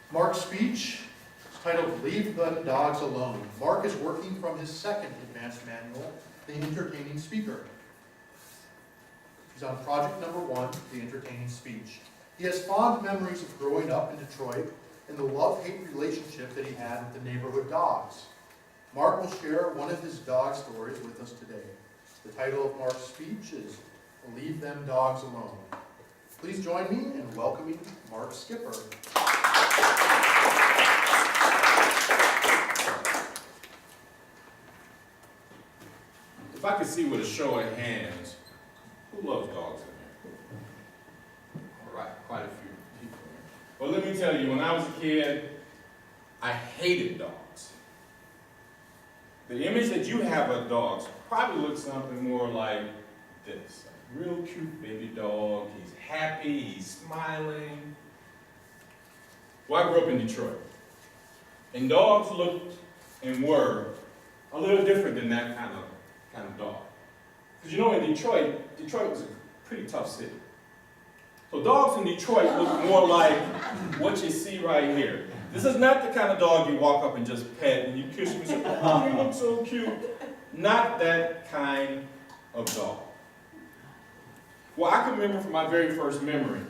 Mark's speech is titled, Leave the Dogs Alone. Mark is working from his second advanced manual, The Entertaining Speaker. He's on project number 1, The Entertaining Speech. He has fond memories of growing up in Detroit and the love-hate relationship that he had with the neighborhood dogs. Mark will share one of his dog stories with us today. The title of Mark's speech is Leave Them Dogs Alone. Please join me in welcoming Mark Skipper. If I could see with a show of hands, who loves dogs in here? All right, quite a few people here. Well, let me tell you, when I was a kid, I hated dogs. The image that you have of dogs probably looks something more like this. A real cute baby dog, he's happy, he's smiling. Well, I grew up in Detroit. And dogs looked and were a little different than that kind of dog. Because you know, in Detroit was a pretty tough city. So dogs in Detroit look more like what you see right here. This is not the kind of dog you walk up and just pet and you kiss him and say, oh, you look so cute. Not that kind of dog. Well, I can remember from my very first memory.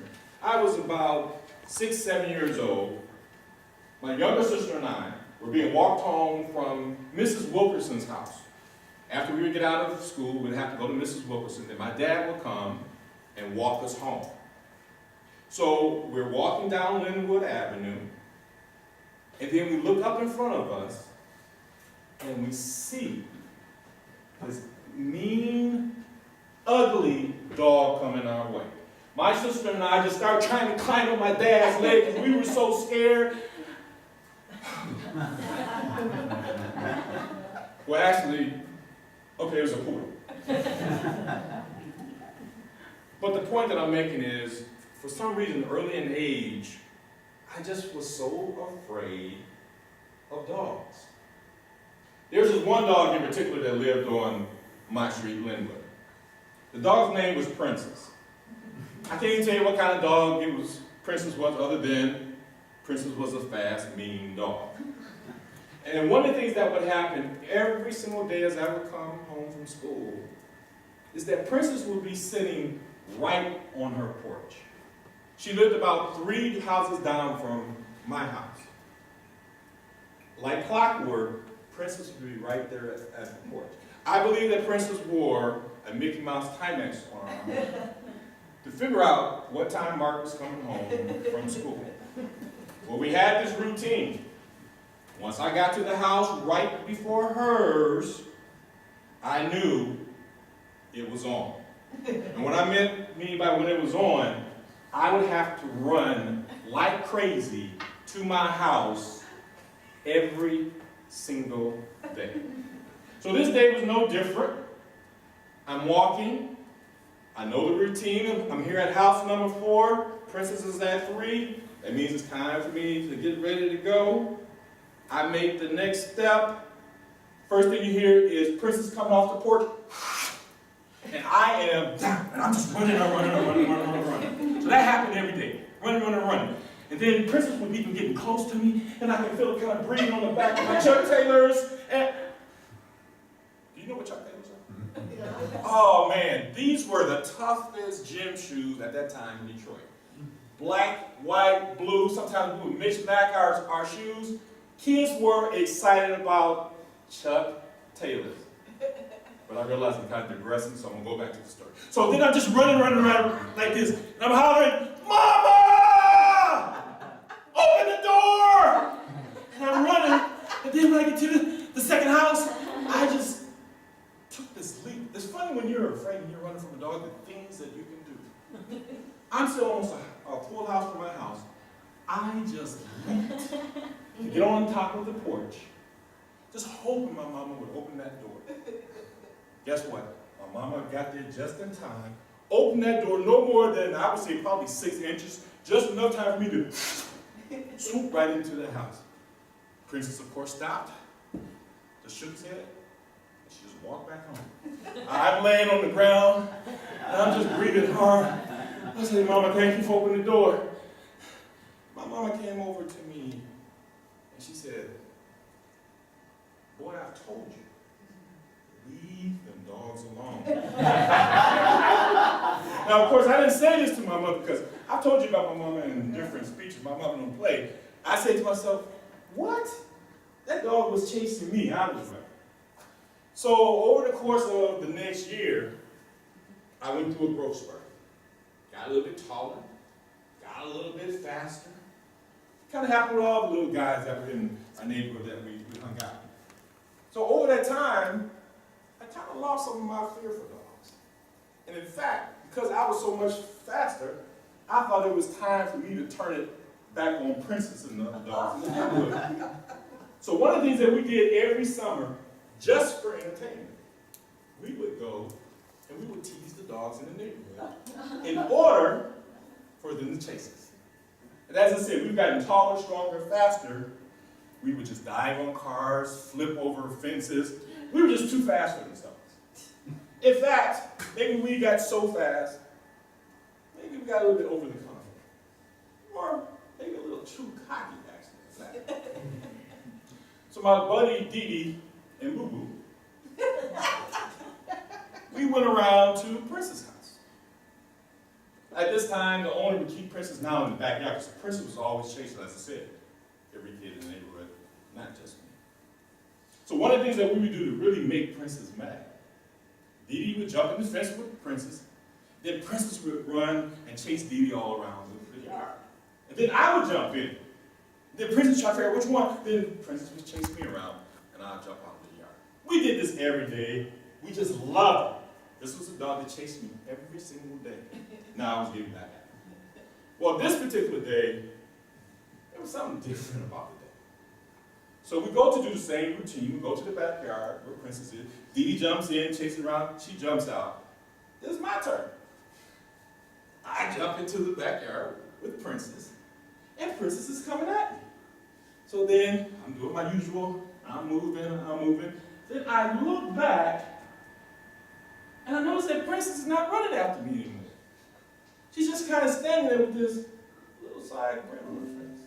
I was about 6, 7 years old. My younger sister and I were being walked home from Mrs. Wilkerson's house. After we would get out of school, we'd have to go to Mrs. Wilkerson. Then my dad would come and walk us home. So we're walking down Linwood Avenue, and then we look up in front of us, and we see this mean, ugly dog coming our way. My sister and I just started trying to climb on my dad's leg because we were so scared. Well, actually, okay, it was a poodle. But the point that I'm making is, for some reason, early in age, I just was so afraid of dogs. There's this one dog in particular that lived on my street, Linwood. The dog's name was Princess. I can't even tell you what kind of dog Princess was, other than Princess was a fast, mean dog. And one of the things that would happen every single day as I would come home from school is that Princess would be sitting right on her porch. She lived about 3 houses down from my house. Like clockwork, Princess would be right there at the porch. I believe that Princess wore a Mickey Mouse Timex on her arm to figure out what time Mark was coming home from school. Well, we had this routine. Once I got to the house right before hers, I knew it was on. And what I mean by when it was on, I would have to run like crazy to my house every single day. So this day was no different. I'm walking. I know the routine. I'm here at house number 4. Princess is at 3. That means it's time for me to get ready to go. I make the next step. First thing you hear is Princess coming off the porch. And I'm just running. So that happened every day. Running. And then Princess would be getting close to me, and I can feel it kind of breathing on the back of my Chuck Taylors. And do you know what Chuck Taylors are? Oh man, these were the toughest gym shoes at that time in Detroit. Black, white, blue, sometimes we would mix back our shoes. Kids were excited about Chuck Taylors. But I realized I'm kind of digressing, so I'm going to go back to the story. So then I'm just running around like this, and I'm hollering, Mama! Open the door! And I'm running, and then when I get to the second house, I just took this leap. It's funny when you're afraid and you're running from a dog, the things that you can do. I'm still almost a full house from my house. I just leaped to get on top of the porch, just hoping my mama would open that door. Guess what? My mama got there just in time, opened that door no more than, I would say, probably 6 inches, just enough time for me to swoop right into the house. Princess, of course, stopped, just shook his head, and she just walked back home. I'm laying on the ground, and I'm just breathing hard. I said, Mama, thank you for opening the door. My mama mama came over to me and she said, boy, I've told you, leave them dogs alone. Now, of course, I didn't say this to my mother because I've told you about my mama in different speeches. My mother don't play. I said to myself, what? That dog was chasing me. I was right. So over the course of the next year, I went through a growth spurt. Got a little bit taller, got a little bit faster. Kind of happened with all the little guys that were in our neighborhood that we hung out with. So over that time, I kind of lost some of my fear for dogs. And in fact, because I was so much faster, I thought it was time for me to turn it back on Princess and the other dogs in the neighborhood. So one of the things that we did every summer, just for entertainment, we would go and we would tease the dogs in the neighborhood in order for them to chase us. And as I said, we've gotten taller, stronger, faster. We would just dive on cars, flip over fences. We were just too fast for these dogs. In fact, maybe we got so fast, maybe we got a little bit over the confident. Or maybe a little too cocky, actually. So my buddy Dee Dee and Boo Boo, we went around to Princess' house. At this time, the owner would keep Princess now in the backyard because Princess was always chasing, as I said, every kid in the neighborhood, not just me. So one of the things that we would do to really make Princess mad, Dee Dee would jump in the fence with Princess, then Princess would run and chase Dee Dee all around the yard. And then I would jump in. Then Princess tried to figure out which one, then Princess would chase me around and I'd jump out of the yard. We did this every day. We just loved it. This was a dog that chased me every single day. Now I was getting back at him. Well, this particular day, there was something different about the day. So we go to do the same routine. We go to the backyard where Princess is. Dee Dee jumps in, chases around, she jumps out. It's my turn. I jump into the backyard with Princess, and Princess is coming at me. So then I'm doing my usual, I'm moving. Then I look back, and I notice that Princess is not running after me anymore. She's just kind of standing there with this little side grin on her face.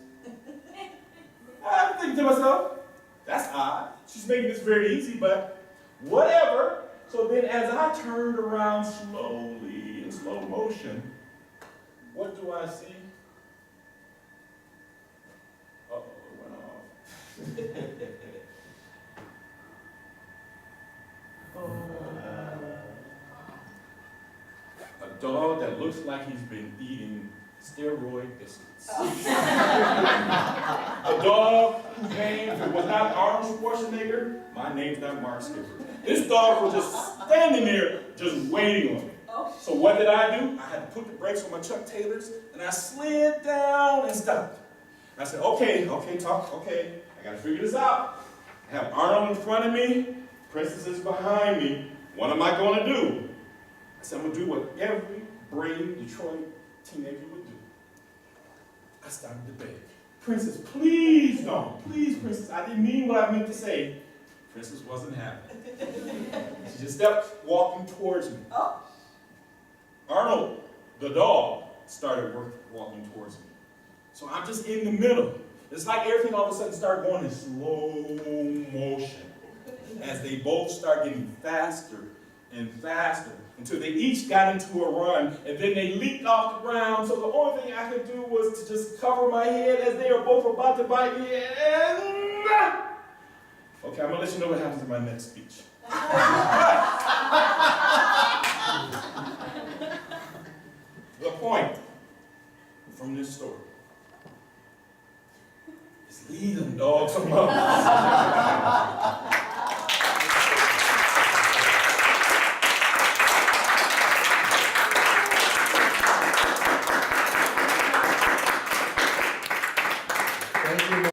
I'm thinking to myself, that's odd. She's making this very easy, but whatever. So then as I turned around slowly, in slow motion, what do I see? Uh-oh, it went off. A dog that looks like he's been eating steroid biscuits. A dog whose name was not Arnold Schwarzenegger, my name's not Mark Skipper. This dog was just standing there, just waiting on me. So what did I do? I had to put the brakes on my Chuck Taylors, and I slid down and stopped. I said, okay, talk, okay, I gotta figure this out. I have Arnold in front of me, Princess is behind me. What am I gonna do? I said, I'm gonna do what every brave Detroit teenager would do. I started to beg. Princess, please don't. Please, Princess, I didn't mean what I meant to say. Princess wasn't having it. She just kept walking towards me. Arnold, the dog, started walking towards me. So I'm just in the middle. It's like everything all of a sudden started going in slow motion as they both start getting faster and faster until they each got into a run, and then they leaped off the ground. So the only thing I could do was to just cover my head as they are both about to bite me. And okay, I'm gonna let you know what happens in my next speech. The point from this story is leave them dogs alone.